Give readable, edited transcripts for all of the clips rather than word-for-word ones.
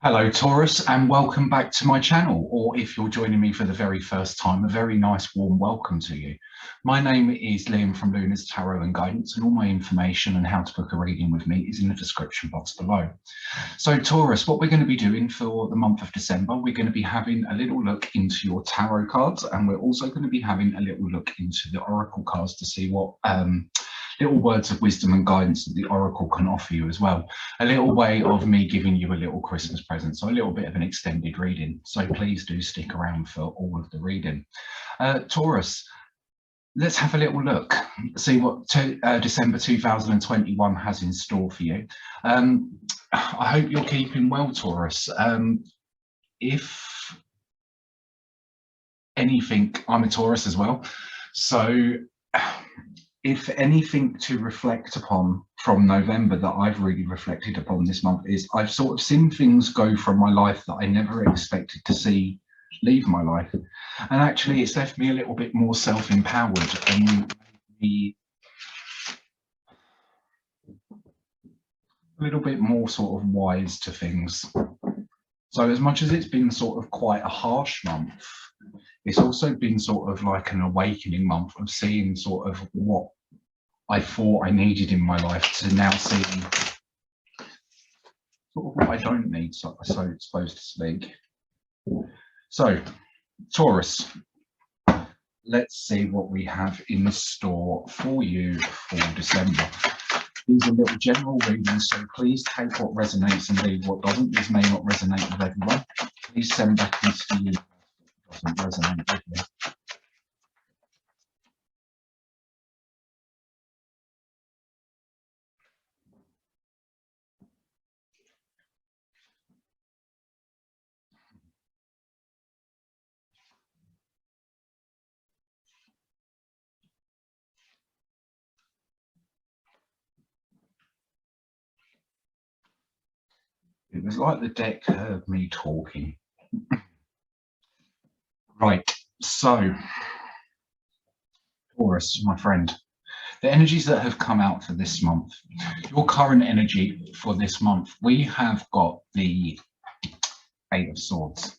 Hello Taurus, and welcome back to my channel, or if you're joining me for the very first time, a very nice warm welcome to you. My name is Liam from Luna's Tarot and Guidance, and all my information and how to book a reading with me is in the description box below. So Taurus, what we're going to be doing for the month of December, we're going to be having a little look into your tarot cards, and we're also going to be having a little look into the oracle cards to see what little words of wisdom and guidance that the oracle can offer you as well. A little way of me giving you a little Christmas present, so a little bit of an extended reading. So please do stick around for all of the reading. Taurus, let's have a little look, see what December 2021 has in store for you. I hope you're keeping well, Taurus. If anything, I'm a Taurus as well, so if anything to reflect upon from November that I've really reflected upon this month is I've sort of seen things go from my life that I never expected to see leave my life. And actually it's left me a little bit more self-empowered and a little bit more sort of wise to things. So as much as it's been sort of quite a harsh month, it's also been sort of like an awakening month of seeing sort of what I thought I needed in my life to now see sort of what I don't need, so supposed to speak. So, Taurus, let's see what we have in store for you for December. These are little general readings, so please take what resonates and leave what doesn't. This may not resonate with everyone. Please send back into the universe what doesn't resonate with you. It was like the deck heard me talking. Right, so Taurus, my friend, the energies that have come out for this month, your current energy for this month, we have got the Eight of Swords.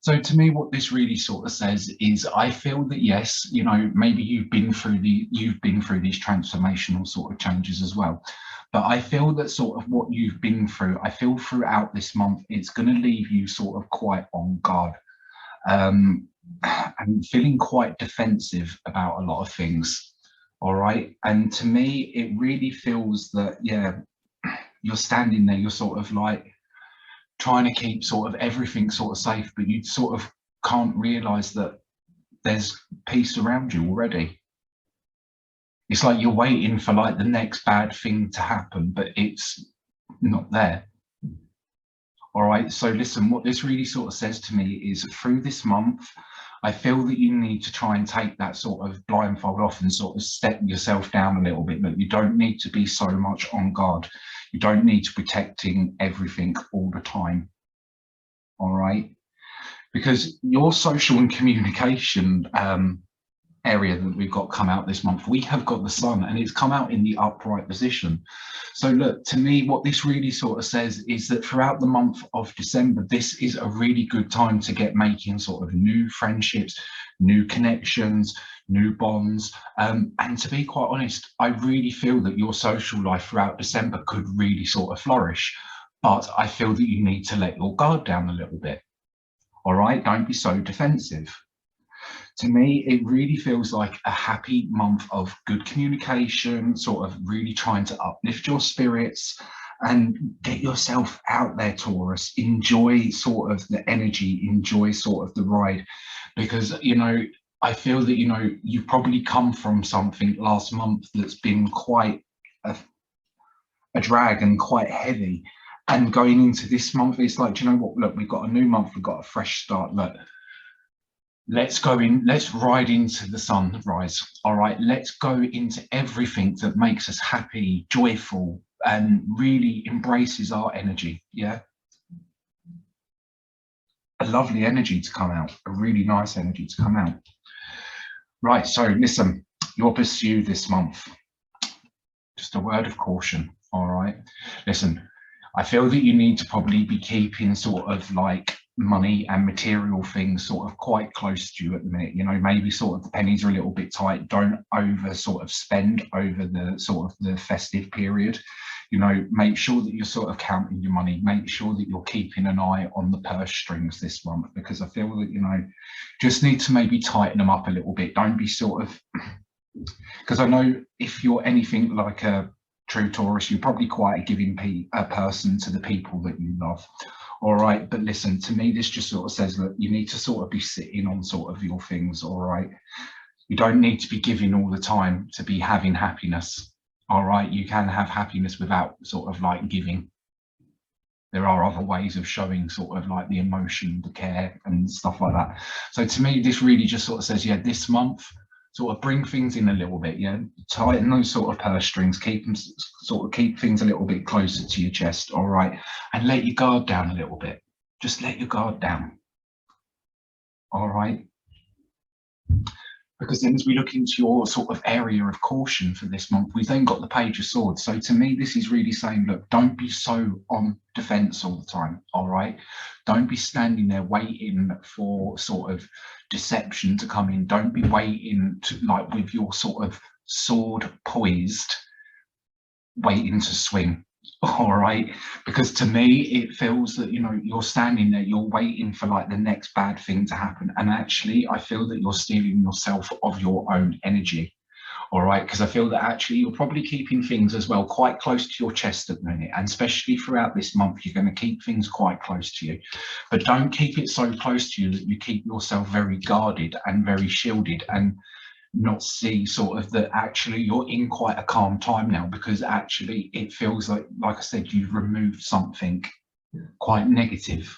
So to me, what this really sort of says is I feel that, yes, you know, maybe you've been through these transformational sort of changes as well. But I feel that sort of what you've been through, I feel throughout this month, it's going to leave you sort of quite on guard. And feeling quite defensive about a lot of things. All right. And to me, it really feels that, yeah, you're standing there, you're sort of like trying to keep sort of everything sort of safe, but you sort of can't realize that there's peace around you already. It's like you're waiting for like the next bad thing to happen, but it's not there. All right, so listen, what this really sort of says to me is through this month, I feel that you need to try and take that sort of blindfold off and sort of step yourself down a little bit. But you don't need to be so much on guard. You don't need to be protecting everything all the time. All right, because your social and communication area that we've got come out this month, we have got the sun and it's come out in the upright position. So look, to me, what this really sort of says is that throughout the month of December, this is a really good time to get making sort of new friendships, new connections, new bonds. And to be quite honest, I really feel that your social life throughout December could really sort of flourish. But I feel that you need to let your guard down a little bit. All right, don't be so defensive. To me, it really feels like a happy month of good communication, sort of really trying to uplift your spirits and get yourself out there, Taurus. Enjoy sort of the energy, enjoy sort of the ride, because, you know, I feel that, you know, you've probably come from something last month that's been quite a drag and quite heavy. And going into this month, it's like, do you know what? Look, we've got a new month, we've got a fresh start. Look, let's go in, let's ride into the sunrise. All right, let's go into everything that makes us happy, joyful, and really embraces our energy. Yeah, a lovely energy to come out, a really nice energy to come out. Right, so listen, your pursuit this month, just a word of caution. All right, listen, I feel that you need to probably be keeping sort of like money and material things sort of quite close to you at the minute. You know, maybe sort of the pennies are a little bit tight. Don't over sort of spend over the sort of the festive period. You know, make sure that you're sort of counting your money. Make sure that you're keeping an eye on the purse strings this month, because I feel that, you know, just need to maybe tighten them up a little bit. Don't be sort of, because I know if you're anything like a true Taurus, you're probably quite a giving person to the people that you love. All right, but listen, to me, this just sort of says that you need to sort of be sitting on sort of your things. All right, you don't need to be giving all the time to be having happiness. All right, you can have happiness without sort of like giving. There are other ways of showing sort of like the emotion, the care and stuff like that. So to me, this really just sort of says, yeah, this month, sort of bring things in a little bit, yeah, tighten those sort of purse strings, keep them sort of keep things a little bit closer to your chest, all right, and let your guard down a little bit. Just let your guard down, all right. Because then as we look into your sort of area of caution for this month, we've then got the Page of Swords. So to me, this is really saying, look, don't be so on defense all the time, all right? Don't be standing there waiting for sort of deception to come in. Don't be waiting to, like, with your sort of sword poised, waiting to swing. All right, because to me it feels that, you know, you're standing there, you're waiting for like the next bad thing to happen, and actually I feel that you're stealing yourself of your own energy. All right, because I feel that actually you're probably keeping things as well quite close to your chest at the minute, and especially throughout this month you're going to keep things quite close to you, but don't keep it so close to you that you keep yourself very guarded and very shielded and not see sort of that actually you're in quite a calm time now, because actually it feels like I said, you've removed something quite negative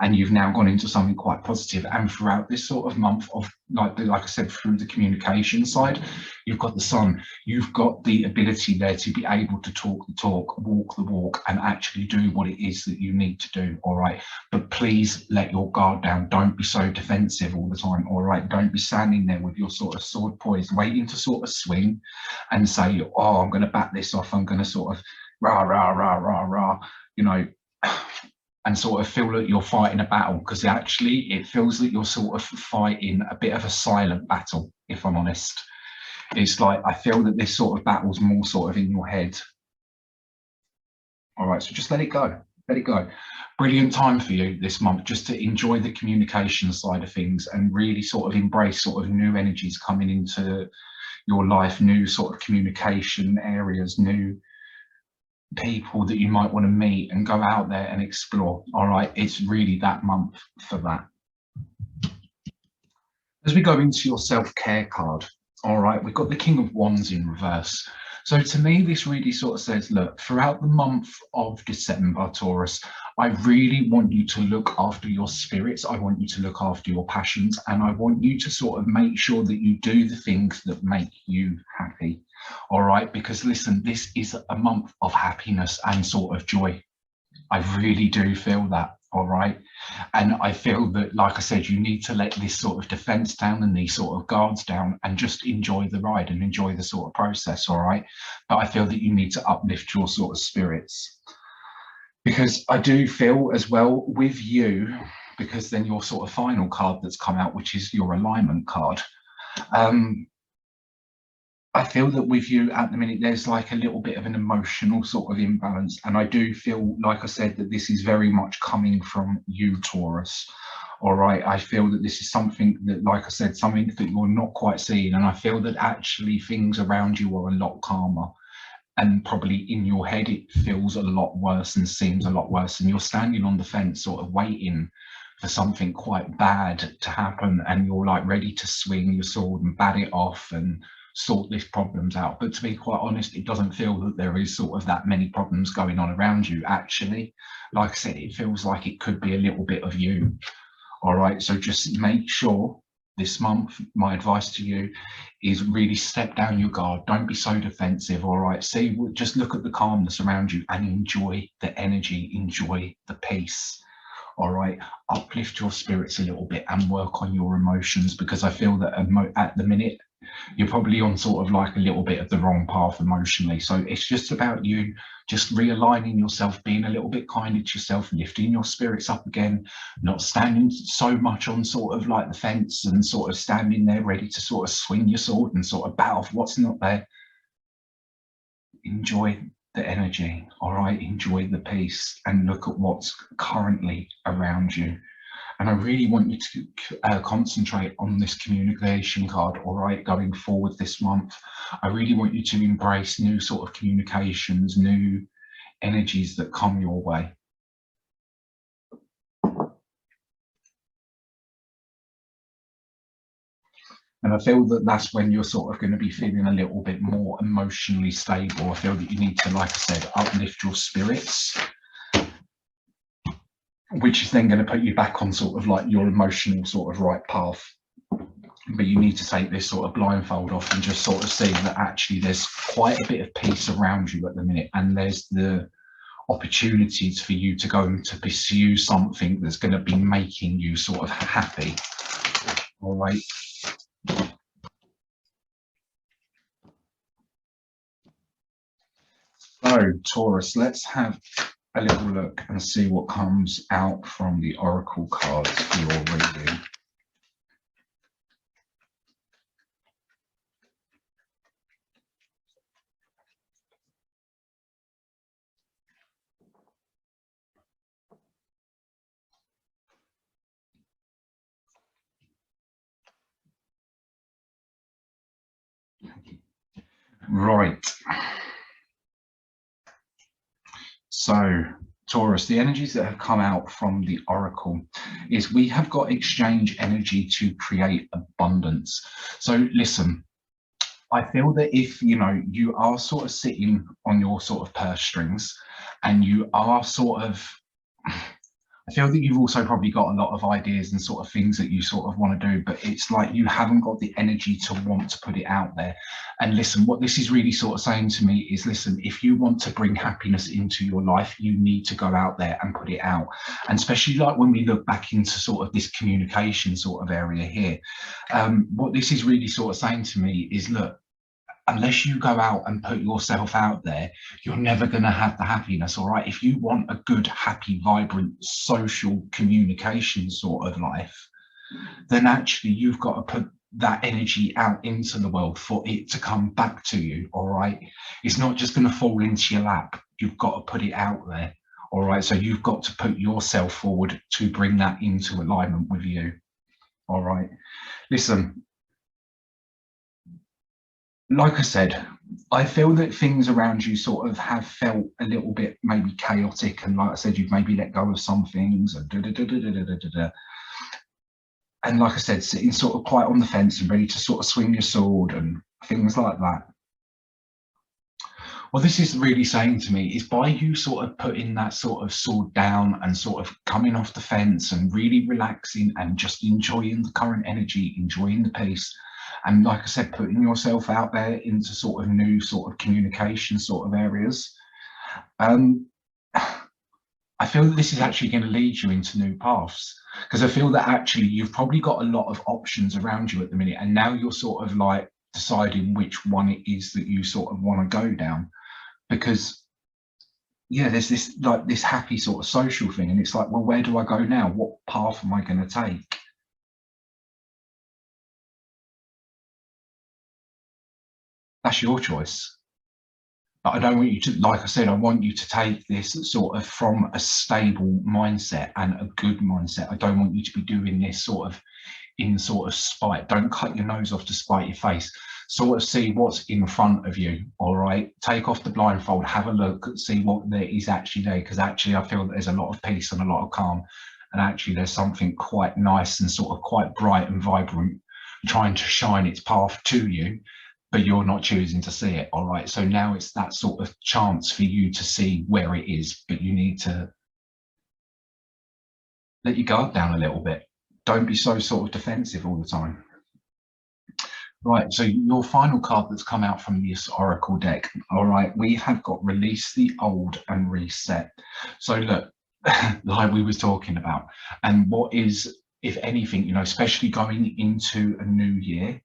and you've now gone into something quite positive. And throughout this sort of month of like I said, through the communication side, you've got the sun, you've got the ability there to be able to talk the talk, walk the walk, and actually do what it is that you need to do. All right, but please let your guard down. Don't be so defensive all the time. All right, don't be standing there with your sort of sword poised, waiting to sort of swing and say, oh, I'm going to back this off, I'm going to sort of rah rah rah rah rah, you know, and sort of feel that you're fighting a battle, because actually it feels that you're sort of fighting a bit of a silent battle, if I'm honest. It's like I feel that this sort of battle's more sort of in your head. All right, so just let it go. Let it go. Brilliant time for you this month just to enjoy the communication side of things and really sort of embrace sort of new energies coming into your life, new sort of communication areas, new people that you might want to meet, and go out there and explore. All right, it's really that month for that. As we go into your self-care card, all right, we've got the King of Wands in reverse. So to me, this really sort of says, look, throughout the month of December, Taurus, I really want you to look after your spirits. I want you to look after your passions, and I want you to sort of make sure that you do the things that make you happy. All right, because listen, this is a month of happiness and sort of joy. I really do feel that. All right, and I feel that, like I said, you need to let this sort of defense down and these sort of guards down and just enjoy the ride and enjoy the sort of process. All right, but I feel that you need to uplift your sort of spirits, because I do feel as well with you, because then your sort of final card that's come out, which is your alignment card, I feel that with you at the minute, there's like a little bit of an emotional sort of imbalance. And I do feel, like I said, that this is very much coming from you, Taurus. All right. I feel that this is something that, like I said, something that you're not quite seeing. And I feel that actually things around you are a lot calmer. And probably in your head, it feels a lot worse and seems a lot worse. And you're standing on the fence, sort of waiting for something quite bad to happen. And you're like ready to swing your sword and bat it off and sort these problems out. But to be quite honest, it doesn't feel that there is sort of that many problems going on around you. Actually, like I said, it feels like it could be a little bit of you. All right, so just make sure this month, my advice to you is really step down your guard. Don't be so defensive. All right, see, just look at the calmness around you and enjoy the energy, enjoy the peace. All right, uplift your spirits a little bit and work on your emotions, because I feel that at the minute, You're probably on sort of like a little bit of the wrong path emotionally. So it's just about you just realigning yourself, being a little bit kinder to yourself, lifting your spirits up again, not standing so much on sort of like the fence and sort of standing there ready to sort of swing your sword and sort of bat off what's not there. Enjoy the energy, all right? Enjoy the peace and look at what's currently around you. And I really want you to concentrate on this communication card, all right, going forward this month. I really want you to embrace new sort of communications, new energies that come your way. And I feel that that's when you're sort of going to be feeling a little bit more emotionally stable. I feel that you need to, like I said, uplift your spirits, which is then going to put you back on sort of like your emotional sort of right path. But you need to take this sort of blindfold off and just sort of see that actually there's quite a bit of peace around you at the minute, and there's the opportunities for you to go and to pursue something that's going to be making you sort of happy. All right. So Taurus, let's have a little look and see what comes out from the oracle cards for your reading. Right. So Taurus, the energies that have come out from the oracle is we have got exchange energy to create abundance. So listen, I feel that if you know you are sort of sitting on your sort of purse strings and you are sort of, I feel that you've also probably got a lot of ideas and sort of things that you sort of want to do, but it's like you haven't got the energy to want to put it out there. And listen, what this is really sort of saying to me is, listen, if you want to bring happiness into your life, you need to go out there and put it out. And especially like when we look back into sort of this communication sort of area here, what this is really sort of saying to me is, look, unless you go out and put yourself out there, you're never going to have the happiness. All right. If you want a good, happy, vibrant, social communication sort of life, then actually you've got to put that energy out into the world for it to come back to you. All right. It's not just going to fall into your lap. You've got to put it out there. All right. So you've got to put yourself forward to bring that into alignment with you. All right. Listen, like I said, I feel that things around you sort of have felt a little bit maybe chaotic, and like I said, you've maybe let go of some things and and like I said, sitting sort of quite on the fence and ready to sort of swing your sword and things like that. What this is really saying to me is by you sort of putting that sort of sword down and sort of coming off the fence and really relaxing and just enjoying the current energy, enjoying the peace, and like I said, putting yourself out there into sort of new sort of communication sort of areas, I feel that this is actually going to lead you into new paths, because I feel that actually you've probably got a lot of options around you at the minute, and now you're sort of like deciding which one it is that you sort of want to go down, because yeah, there's this like this happy sort of social thing, and it's like, well, where do I go now? What path am I going to take? That's your choice. But I don't want you to, like I said, I want you to take this sort of from a stable mindset and a good mindset. I don't want you to be doing this sort of in sort of spite. Don't cut your nose off to spite your face. Sort of see what's in front of you. All right. Take off the blindfold, have a look, see what there is actually there. Because actually, I feel that there's a lot of peace and a lot of calm. And actually, there's something quite nice and sort of quite bright and vibrant trying to shine its path to you, but you're not choosing to see it. All right. So now it's that sort of chance for you to see where it is, but you need to let your guard down a little bit. Don't be so sort of defensive all the time. Right, so your final card that's come out from this Oracle deck, all right, we have got release the old and reset. So look, like we was talking about, and what is, if anything, you know, especially going into a new year,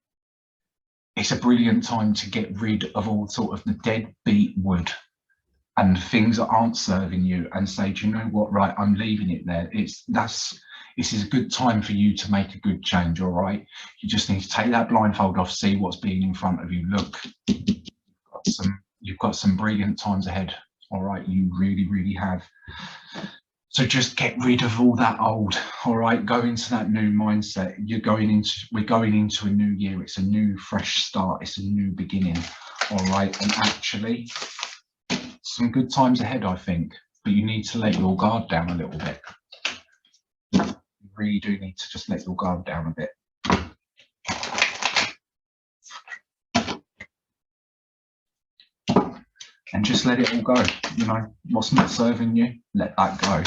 it's a brilliant time to get rid of all sort of the deadbeat wood and things that aren't serving you, and say, do you know what, right, I'm leaving it there. This is a good time for you to make a good change. All right, you just need to take that blindfold off, see what's being in front of you. Look, you've got some brilliant times ahead. All right, you really have. So just get rid of all that old. All right, go into that new mindset. We're going into a new year. It's a new fresh start. It's a new beginning. All right, and actually some good times ahead, I think, but you need to let your guard down a little bit. You really do need to just let your guard down a bit. And just let it all go. You know, what's not serving you, let that go.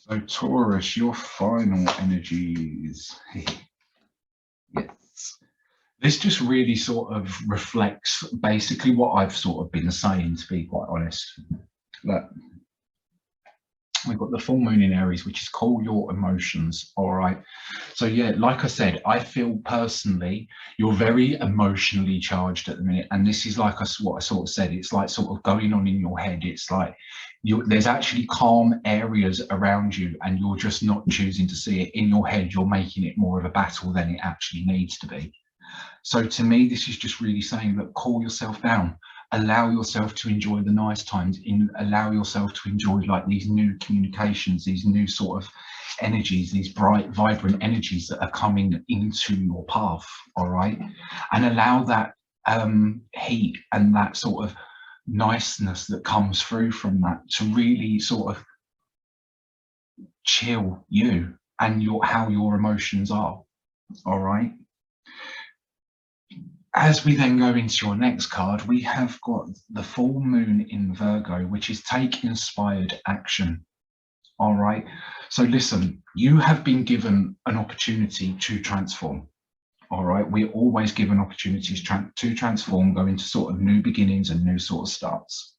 So Taurus, your final energies. Yes. This just really sort of reflects basically what I've sort of been saying, to be quite honest. Look, we've got the full moon in Aries, which is call your emotions. All right. So yeah, like I said, I feel personally you're very emotionally charged at the minute, and this is like what I sort of said. It's like sort of going on in your head. It's like there's actually calm areas around you, and you're just not choosing to see it. In your head, you're making it more of a battle than it actually needs to be. So to me, this is just really saying that cool yourself down, allow yourself to enjoy the nice times, allow yourself to enjoy like these new communications, these new sort of energies, these bright, vibrant energies that are coming into your path. All right. And allow that heat and that sort of niceness that comes through from that to really sort of chill you and how your emotions are. All right. As we then go into your next card, we have got the full moon in Virgo, which is take inspired action. All right. So listen, you have been given an opportunity to transform. All right. We're always given opportunities to transform, go into sort of new beginnings and new sort of starts.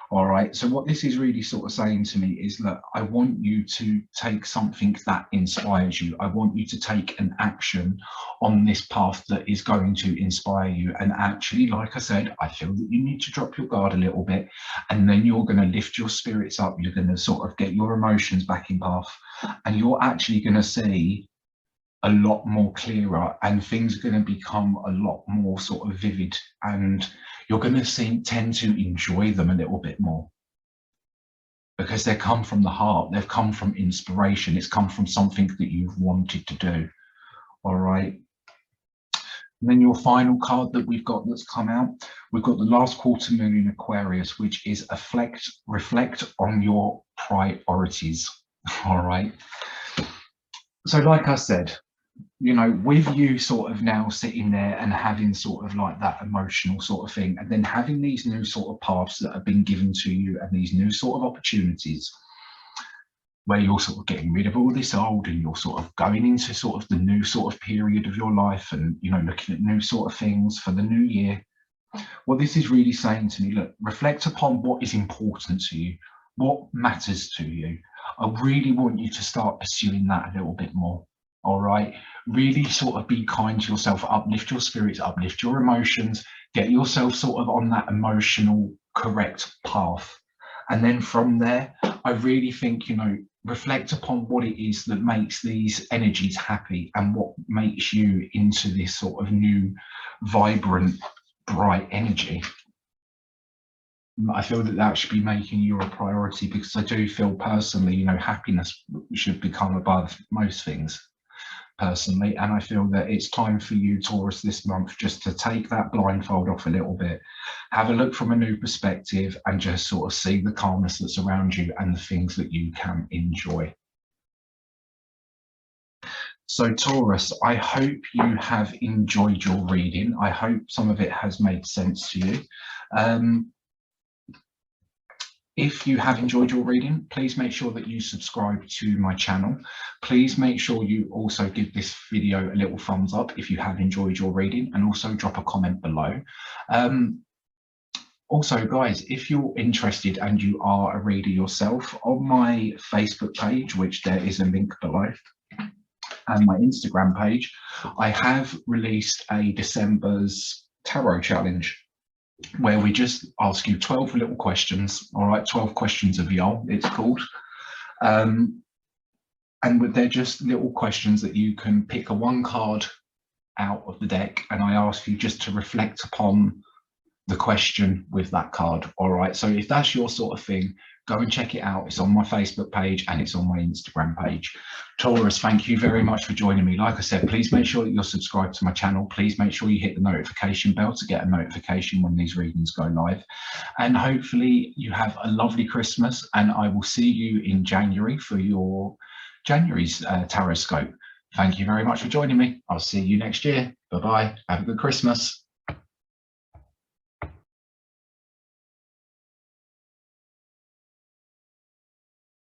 All right. So what this is really sort of saying to me is, look, I want you to take something that inspires you. I want you to take an action on this path that is going to inspire you. And actually, like I said, I feel that you need to drop your guard a little bit, and then you're going to lift your spirits up. You're going to sort of get your emotions back in path, and you're actually going to see a lot more clearer, and things are going to become a lot more sort of vivid, and you're going to tend to enjoy them a little bit more, because they come from the heart, they've come from inspiration, it's come from something that you've wanted to do. All right. And then your final card that we've got that's come out, we've got the last quarter moon in Aquarius, which is reflect on your priorities. All right. So like I said, you know, with you sort of now sitting there and having sort of like that emotional sort of thing, and then having these new sort of paths that have been given to you and these new sort of opportunities where you're sort of getting rid of all this old, and you're sort of going into sort of the new sort of period of your life, and, you know, looking at new sort of things for the new year. What this is really saying to me, look, reflect upon what is important to you, what matters to you. I really want you to start pursuing that a little bit more. All right. Really sort of be kind to yourself, uplift your spirits, uplift your emotions, get yourself sort of on that emotional correct path. And then from there, I really think, you know, reflect upon what it is that makes these energies happy, and what makes you into this sort of new, vibrant, bright energy. I feel that that should be making you a priority, because I do feel personally, you know, happiness should become above most things. Personally, and I feel that it's time for you, Taurus, this month just to take that blindfold off a little bit, have a look from a new perspective, and just sort of see the calmness that's around you and the things that you can enjoy. So Taurus, I hope you have enjoyed your reading. I hope some of it has made sense to you. If you have enjoyed your reading, please make sure that you subscribe to my channel. Please make sure you also give this video a little thumbs up if you have enjoyed your reading, and also drop a comment below. Also, guys, if you're interested and you are a reader yourself, on my Facebook page, which there is a link below, and my Instagram page, I have released a December's tarot challenge, where we just ask you 12 little questions, all right, 12 questions of y'all, it's called. And they're just little questions that you can pick a one card out of the deck, and I ask you just to reflect upon the question with that card, all right? So if that's your sort of thing, go and check it out. It's on my Facebook page and it's on my Instagram page. Taurus, thank you very much for joining me. Like I said, please make sure that you're subscribed to my channel. Please make sure you hit the notification bell to get a notification when these readings go live. And hopefully you have a lovely Christmas, and I will see you in January for your January's Tarotscope. Thank you very much for joining me. I'll see you next year. Bye-bye. Have a good Christmas.